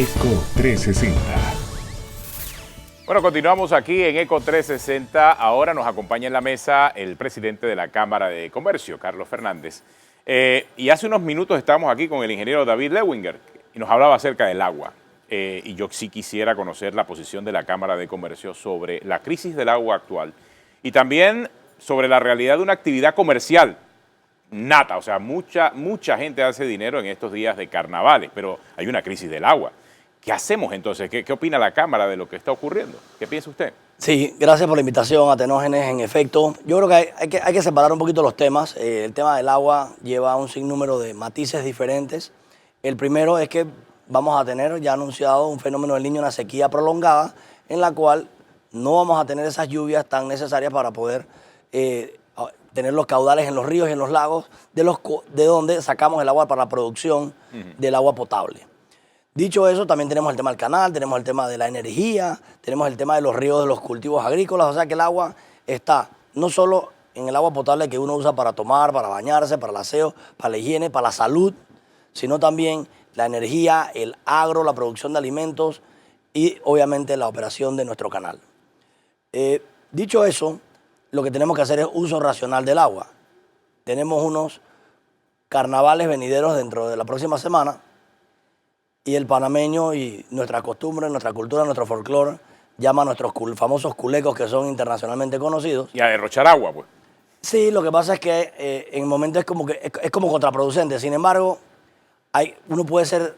Eco 360. Bueno, continuamos aquí en Eco 360. Ahora nos acompaña en la mesa el presidente de la Cámara de Comercio, Carlos Fernández. Y hace unos minutos estábamos aquí con el ingeniero David Lewinger y nos hablaba acerca del agua. Y yo sí quisiera conocer la posición de la Cámara de Comercio sobre la crisis del agua actual y también sobre la realidad de una actividad comercial nata. O sea, mucha gente hace dinero en estos días de carnavales, pero hay una crisis del agua. ¿Qué hacemos entonces? ¿Qué opina la Cámara de lo que está ocurriendo? ¿Qué piensa usted? Sí, gracias por la invitación, Atenógenes. En efecto, yo creo que hay que separar un poquito los temas. El tema del agua lleva un sinnúmero de matices diferentes. El primero es que vamos a tener ya anunciado un fenómeno del Niño, una sequía prolongada, en la cual no vamos a tener esas lluvias tan necesarias para poder tener los caudales en los ríos y en los lagos, de donde sacamos el agua para la producción del agua potable. Dicho eso, también tenemos el tema del canal, tenemos el tema de la energía, tenemos el tema de los ríos de los cultivos agrícolas, o sea que el agua está no solo en el agua potable que uno usa para tomar, para bañarse, para el aseo, para la higiene, para la salud, sino también la energía, el agro, la producción de alimentos y obviamente la operación de nuestro canal. Dicho eso, lo que tenemos que hacer es uso racional del agua. Tenemos unos carnavales venideros dentro de la próxima semana, y el panameño y nuestra costumbre, nuestra cultura, nuestro folclore llama a nuestros famosos culecos que son internacionalmente conocidos. Y a derrochar agua, pues. Sí, lo que pasa es que en momentos es como contraproducente. Sin embargo, uno puede ser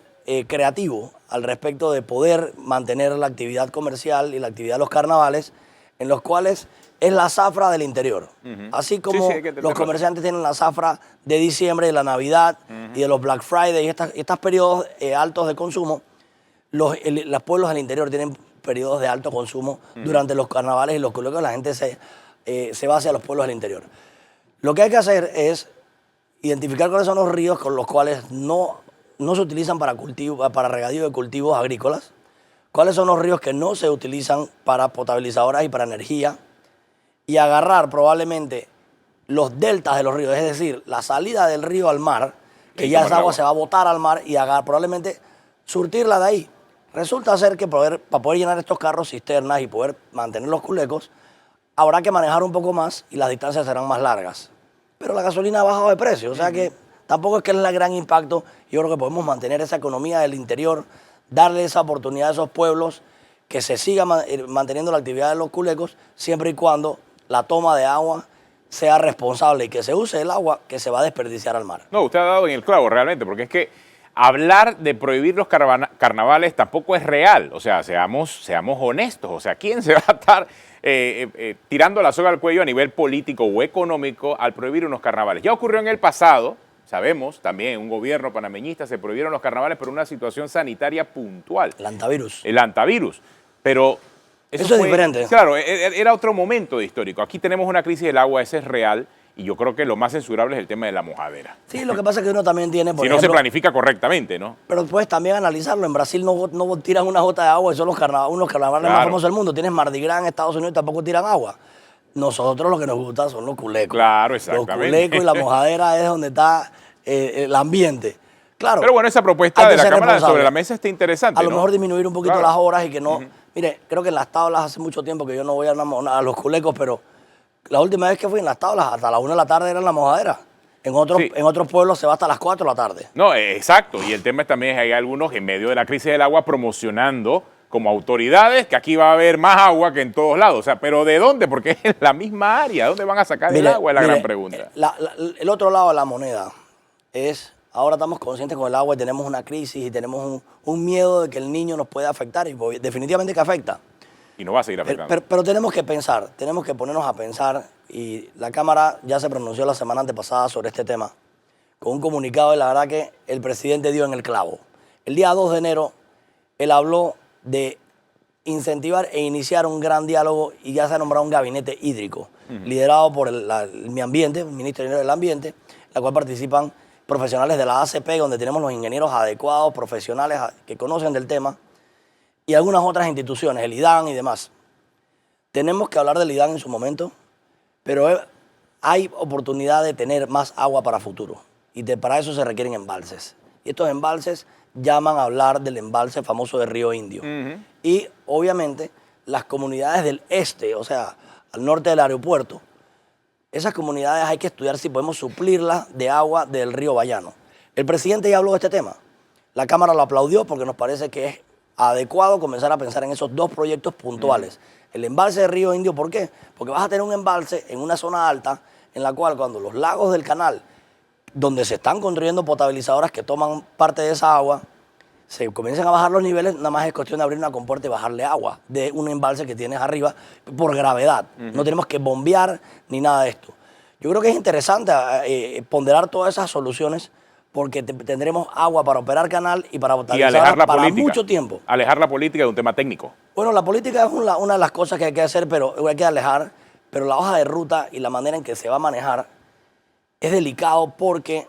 creativo al respecto de poder mantener la actividad comercial y la actividad de los carnavales, en los cuales es la zafra del interior. Así como los comerciantes tienen la zafra de diciembre, de la Navidad y de los Black Friday y estos periodos altos de consumo, los pueblos del interior tienen periodos de alto consumo durante los carnavales y los culecos. La gente se va hacia los pueblos del interior. Lo que hay que hacer es identificar cuáles son los ríos con los cuales no se utilizan para regadío de cultivos agrícolas, cuáles son los ríos que no se utilizan para potabilizadoras y para energía, y agarrar probablemente los deltas de los ríos, es decir, la salida del río al mar, que ya esa agua se va a botar al mar, y probablemente surtirla de ahí. Resulta ser que para poder llenar estos carros cisternas y poder mantener los culecos, habrá que manejar un poco más y las distancias serán más largas. Pero la gasolina ha bajado de precio, o sea que tampoco es que es el gran impacto. Yo creo que podemos mantener esa economía del interior, darle esa oportunidad a esos pueblos que se siga manteniendo la actividad de los culecos, siempre y cuando la toma de agua sea responsable y que se use el agua que se va a desperdiciar al mar. No, usted ha dado en el clavo realmente, porque es que hablar de prohibir los carnavales tampoco es real. O sea, seamos honestos. O sea, ¿quién se va a estar tirando la soga al cuello a nivel político o económico al prohibir unos carnavales? Ya ocurrió en el pasado, sabemos, también un gobierno panameñista se prohibieron los carnavales por una situación sanitaria puntual. El antivirus. El antivirus. Pero eso es diferente. Claro, era otro momento histórico. Aquí tenemos una crisis del agua, esa es real, y yo creo que lo más censurable es el tema de la mojadera. Sí, lo que pasa es que uno también tiene, por ejemplo, no se planifica correctamente, ¿no? Pero puedes también analizarlo. En Brasil no tiran una gota de agua, y son unos carnavales más famosos del mundo. Tienes Mardi Gras en Estados Unidos y tampoco tiran agua. Nosotros lo que nos gusta son los culecos. Claro, exactamente. Los culecos y la mojadera es donde está el ambiente. Claro. Pero bueno, esa propuesta de la Cámara sobre la mesa está interesante, a lo mejor disminuir un poquito las horas y que no... Mire, creo que en las tablas hace mucho tiempo que yo no voy a los culecos, pero la última vez que fui en las tablas, hasta las 1 de la tarde era en la mojadera. En otros pueblos se va hasta las 4 de la tarde. No, exacto. Y el tema es también hay algunos en medio de la crisis del agua promocionando como autoridades que aquí va a haber más agua que en todos lados. O sea, ¿pero de dónde? Porque es la misma área. ¿Dónde van a sacar el agua? Es la gran pregunta. El otro lado de la moneda es... Ahora estamos conscientes con el agua y tenemos una crisis y tenemos un miedo de que el niño nos pueda afectar y definitivamente que afecta. Y no va a seguir afectando. Pero tenemos que pensar, tenemos que ponernos a pensar, y la Cámara ya se pronunció la semana antepasada sobre este tema con un comunicado, y la verdad que el presidente dio en el clavo. El día 2 de enero él habló de incentivar e iniciar un gran diálogo, y ya se ha nombrado un gabinete hídrico liderado por el Ambiente, el Ministerio del Ambiente, en la cual participan profesionales de la ACP, donde tenemos los ingenieros adecuados, profesionales que conocen del tema, y algunas otras instituciones, el IDAN y demás. Tenemos que hablar del IDAN en su momento, pero hay oportunidad de tener más agua para futuro, y para eso se requieren embalses. Y estos embalses llaman a hablar del embalse famoso de Río Indio. Y obviamente las comunidades del este, o sea, al norte del aeropuerto, esas comunidades hay que estudiar si podemos suplirlas de agua del río Bayano. El presidente ya habló de este tema. La Cámara lo aplaudió porque nos parece que es adecuado comenzar a pensar en esos dos proyectos puntuales. El embalse de Río Indio, ¿por qué? Porque vas a tener un embalse en una zona alta en la cual cuando los lagos del canal, donde se están construyendo potabilizadoras que toman parte de esa agua, se comienzan a bajar los niveles, nada más es cuestión de abrir una compuerta y bajarle agua de un embalse que tienes arriba por gravedad. No tenemos que bombear ni nada de esto. Yo creo que es interesante ponderar todas esas soluciones porque tendremos agua para operar canal y para potabilizar para mucho tiempo. Alejar la política de un tema técnico. Bueno, la política es una de las cosas que hay que hacer, pero hay que alejar. Pero la hoja de ruta y la manera en que se va a manejar es delicado porque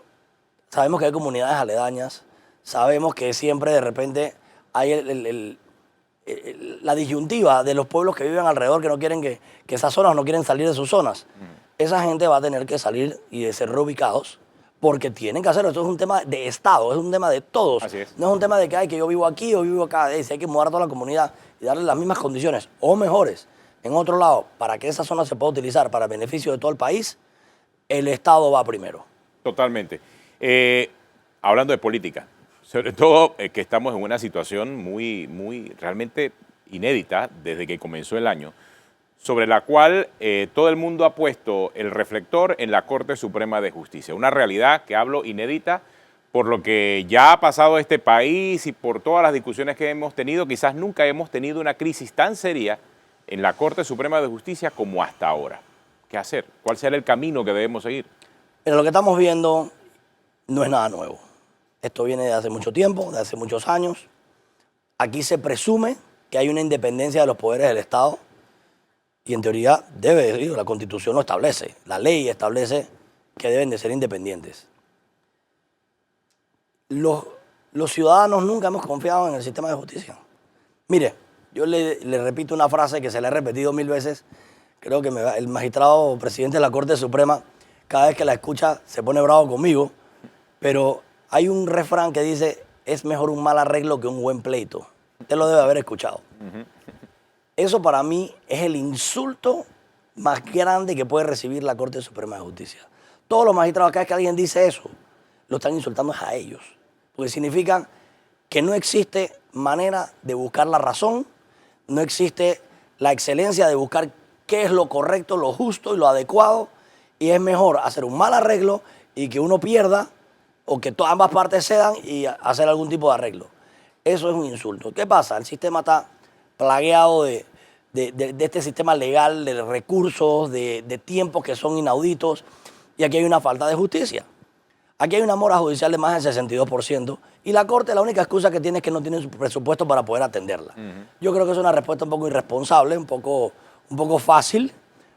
sabemos que hay comunidades aledañas, sabemos que siempre de repente hay la disyuntiva de los pueblos que viven alrededor que no quieren que esas zonas no quieren salir de sus zonas. Esa gente va a tener que salir y de ser reubicados porque tienen que hacerlo. Esto es un tema de Estado, es un tema de todos. Así es. No es un tema de que yo vivo aquí o vivo acá. Si hay que mudar a toda la comunidad y darle las mismas condiciones o mejores en otro lado para que esa zona se pueda utilizar para beneficio de todo el país, el Estado va primero. Totalmente. Hablando de política, sobre todo que estamos en una situación muy realmente inédita desde que comenzó el año, sobre la cual todo el mundo ha puesto el reflector en la Corte Suprema de Justicia. Una realidad que hablo inédita por lo que ya ha pasado este país y por todas las discusiones que hemos tenido. Quizás nunca hemos tenido una crisis tan seria en la Corte Suprema de Justicia como hasta ahora. ¿Qué hacer? ¿Cuál será el camino que debemos seguir? Pero lo que estamos viendo no es nada nuevo. Esto viene de hace mucho tiempo, de hace muchos años. Aquí se presume que hay una independencia de los poderes del Estado y en teoría la Constitución lo establece, la ley establece que deben de ser independientes. Los ciudadanos nunca hemos confiado en el sistema de justicia. Mire, yo le repito una frase que se le he repetido 1000 veces. Creo que el magistrado presidente de la Corte Suprema, cada vez que la escucha, se pone bravo conmigo. Pero hay un refrán que dice, es mejor un mal arreglo que un buen pleito. Usted lo debe haber escuchado. Eso para mí es el insulto más grande que puede recibir la Corte Suprema de Justicia. Todos los magistrados, cada vez que alguien dice eso, lo están insultando a ellos. Porque significa que no existe manera de buscar la razón, no existe la excelencia de buscar qué es lo correcto, lo justo y lo adecuado, y es mejor hacer un mal arreglo y que uno pierda o que ambas partes cedan y hacer algún tipo de arreglo. Eso es un insulto. ¿Qué pasa? El sistema está plagueado de este sistema legal, de recursos, de tiempos que son inauditos, y aquí hay una falta de justicia. Aquí hay una mora judicial de más del 62%, y la Corte la única excusa que tiene es que no tiene su presupuesto para poder atenderla. Yo creo que es una respuesta un poco irresponsable, un poco fácil,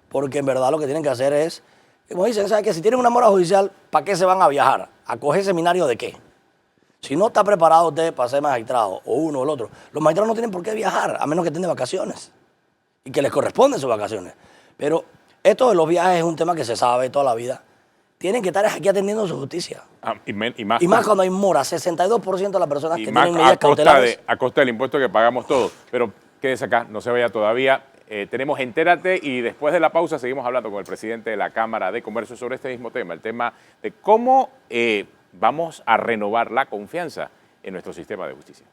porque en verdad lo que tienen que hacer es, como dicen, ¿sabes qué? Si tienen una mora judicial, ¿para qué se van a viajar? ¿A coger seminario de qué? Si no está preparado usted para ser magistrado, o uno o el otro, los magistrados no tienen por qué viajar, a menos que estén de vacaciones, y que les corresponden sus vacaciones. Pero esto de los viajes es un tema que se sabe toda la vida. Tienen que estar aquí atendiendo su justicia. Y más cuando hay mora, 62% de las personas que tienen medidas cautelares. A costa del impuesto que pagamos todos. Pero quédese acá, no se vaya todavía. Tenemos Entérate y después de la pausa seguimos hablando con el presidente de la Cámara de Comercio sobre este mismo tema, el tema de cómo vamos a renovar la confianza en nuestro sistema de justicia.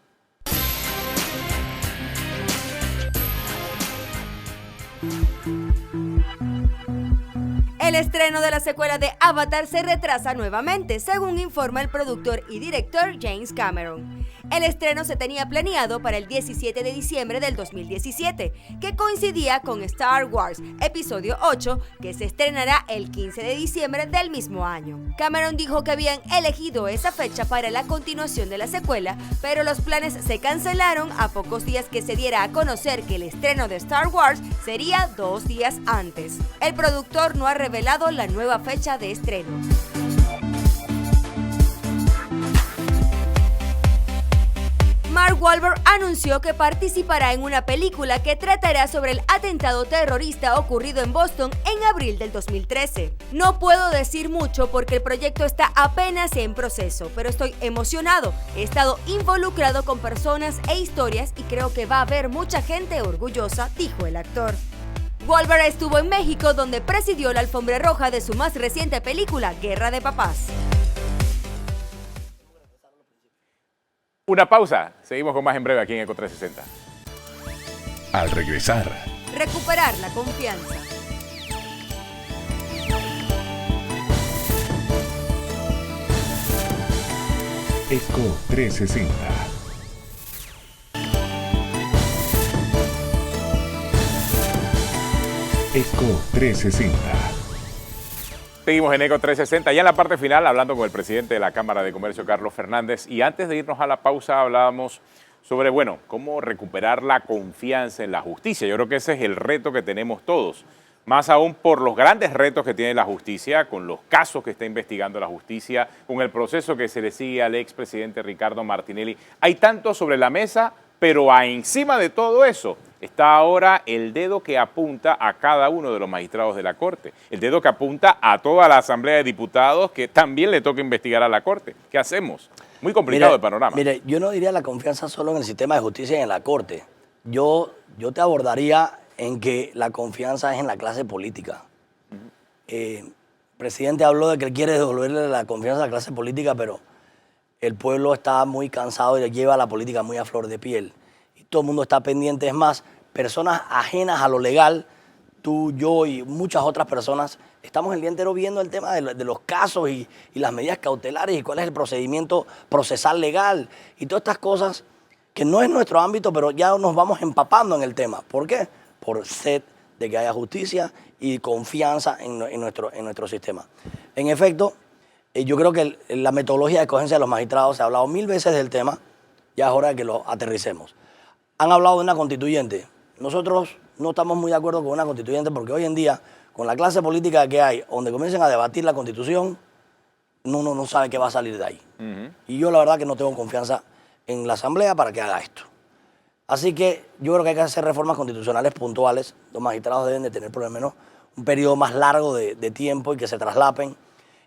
El estreno de la secuela de Avatar se retrasa nuevamente, según informa el productor y director James Cameron. El estreno se tenía planeado para el 17 de diciembre del 2017, que coincidía con Star Wars Episodio 8, que se estrenará el 15 de diciembre del mismo año. Cameron dijo que habían elegido esa fecha para la continuación de la secuela, pero los planes se cancelaron a pocos días que se diera a conocer que el estreno de Star Wars sería 2 días antes. El productor no ha revelado la nueva fecha de estreno. Mark Wahlberg Wahlberg anunció que participará en una película que tratará sobre el atentado terrorista ocurrido en Boston en abril del 2013. No puedo decir mucho porque el proyecto está apenas en proceso, pero estoy emocionado. He estado involucrado con personas e historias y creo que va a haber mucha gente orgullosa, dijo el actor. Wahlberg estuvo en México, donde presidió la alfombra roja de su más reciente película, Guerra de Papás. Una pausa. Seguimos con más en breve aquí en Eco 360. Al regresar, Recuperar la confianza. Eco 360. Eco 360. Seguimos en Eco 360, ya en la parte final hablando con el presidente de la Cámara de Comercio, Carlos Fernández, y antes de irnos a la pausa hablábamos sobre, bueno, cómo recuperar la confianza en la justicia. Yo creo que ese es el reto que tenemos todos, más aún por los grandes retos que tiene la justicia, con los casos que está investigando la justicia, con el proceso que se le sigue al expresidente Ricardo Martinelli. Hay tanto sobre la mesa, pero encima de todo eso está ahora el dedo que apunta a cada uno de los magistrados de la Corte, el dedo que apunta a toda la Asamblea de Diputados que también le toca investigar a la Corte. ¿Qué hacemos? Muy complicado el panorama. Mire, yo no diría la confianza solo en el sistema de justicia y en la Corte. Yo te abordaría en que la confianza es en la clase política. El presidente habló de que él quiere devolverle la confianza a la clase política, pero el pueblo está muy cansado y lleva la política muy a flor de piel. Y todo el mundo está pendiente. Es más, personas ajenas a lo legal, tú, yo y muchas otras personas, estamos el día entero viendo el tema de los casos y las medidas cautelares y cuál es el procedimiento procesal legal y todas estas cosas que no es nuestro ámbito, pero ya nos vamos empapando en el tema. ¿Por qué? Por sed de que haya justicia y confianza en nuestro sistema. En efecto, yo creo que la metodología de escogencia de los magistrados, se ha hablado 1000 veces del tema, ya es hora de que lo aterricemos. Han hablado de una constituyente. Nosotros no estamos muy de acuerdo con una constituyente porque hoy en día, con la clase política que hay, donde comiencen a debatir la constitución, uno no sabe qué va a salir de ahí. Y yo la verdad que no tengo confianza en la Asamblea para que haga esto. Así que yo creo que hay que hacer reformas constitucionales puntuales. Los magistrados deben de tener por lo menos un periodo más largo de tiempo y que se traslapen.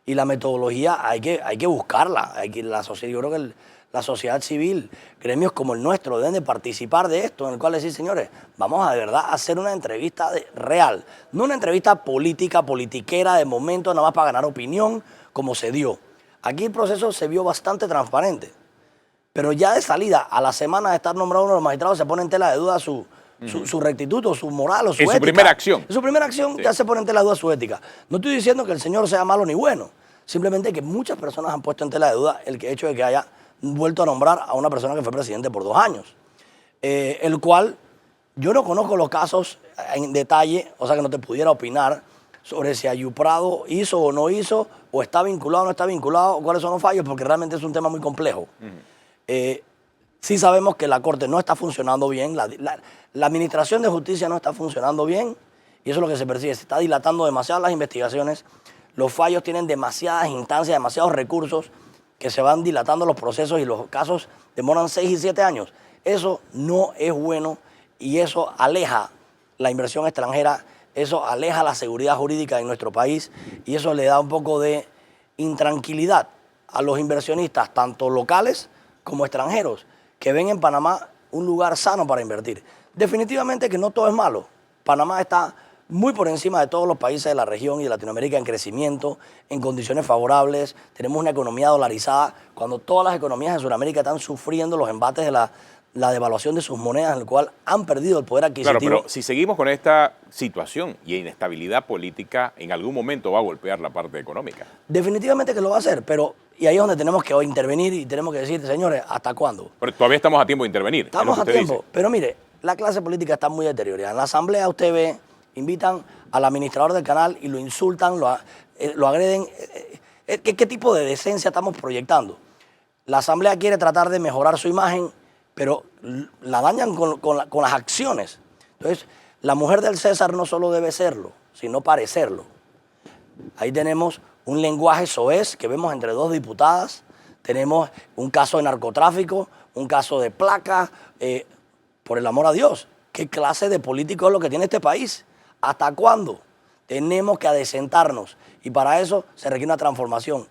Y la metodología hay que buscarla. Yo creo que la sociedad civil, gremios como el nuestro, deben de participar de esto, en el cual decir, señores, vamos a de verdad a hacer una entrevista real. No una entrevista política, politiquera, de momento, nada más para ganar opinión, como se dio. Aquí el proceso se vio bastante transparente. Pero ya de salida, a la semana de estar nombrado uno de los magistrados, se pone en tela de duda su rectitud o su moral o su ética. Su primera acción. En su primera acción sí. Ya se pone en tela de duda su ética. No estoy diciendo que el señor sea malo ni bueno. Simplemente que muchas personas han puesto en tela de duda el hecho de que haya vuelto a nombrar a una persona que fue presidente por 2 años. El cual yo no conozco los casos en detalle, o sea que no te pudiera opinar sobre si Ayub Prado hizo o no hizo, o está vinculado o no está vinculado, o cuáles son los fallos, porque realmente es un tema muy complejo. Sí sabemos que la Corte no está funcionando bien, la administración de justicia no está funcionando bien, y eso es lo que se percibe. Se está dilatando demasiado las investigaciones, los fallos tienen demasiadas instancias, demasiados recursos, que se van dilatando los procesos y los casos demoran 6 y 7 años. Eso no es bueno y eso aleja la inversión extranjera, eso aleja la seguridad jurídica en nuestro país y eso le da un poco de intranquilidad a los inversionistas, tanto locales como extranjeros, que ven en Panamá un lugar sano para invertir. Definitivamente que no todo es malo. Panamá está muy por encima de todos los países de la región y de Latinoamérica en crecimiento, en condiciones favorables. Tenemos una economía dolarizada, cuando todas las economías de Sudamérica están sufriendo los embates de la devaluación de sus monedas, en el cual han perdido el poder adquisitivo. Claro, pero si seguimos con esta situación y inestabilidad política, en algún momento va a golpear la parte económica. Definitivamente que lo va a hacer, pero y ahí es donde tenemos que intervenir y tenemos que decir, señores, ¿hasta cuándo? Pero todavía estamos a tiempo de intervenir. Estamos a tiempo, pero mire, la clase política está muy deteriorada. En la Asamblea usted ve, invitan al administrador del canal y lo insultan, lo agreden. ¿Qué tipo de decencia estamos proyectando? La Asamblea quiere tratar de mejorar su imagen, pero la dañan con las acciones. Entonces, la mujer del César no solo debe serlo, sino parecerlo. Ahí tenemos un lenguaje soez que vemos entre 2 diputadas, tenemos un caso de narcotráfico, un caso de placa. Por el amor a Dios, ¿qué clase de político es lo que tiene este país? ¿Hasta cuándo? Tenemos que adecentarnos y para eso se requiere una transformación.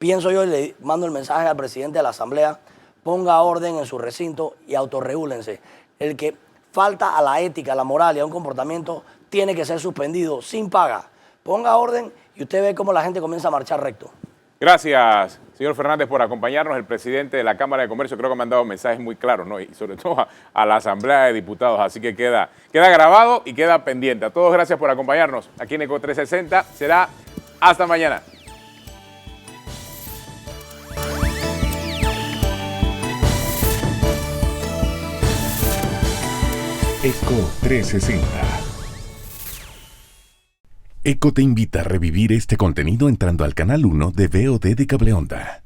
Pienso yo y le mando el mensaje al presidente de la Asamblea, ponga orden en su recinto y autorregúlense. El que falta a la ética, a la moral y a un comportamiento tiene que ser suspendido sin paga. Ponga orden y usted ve cómo la gente comienza a marchar recto. Gracias, señor Fernández, por acompañarnos. El presidente de la Cámara de Comercio creo que me han dado mensajes muy claros, ¿no? Y sobre todo a la Asamblea de Diputados. Así que queda grabado y queda pendiente. A todos gracias por acompañarnos aquí en ECO 360. Será hasta mañana. ECO 360. ECO te invita a revivir este contenido entrando al canal 1 de VOD de Cableonda.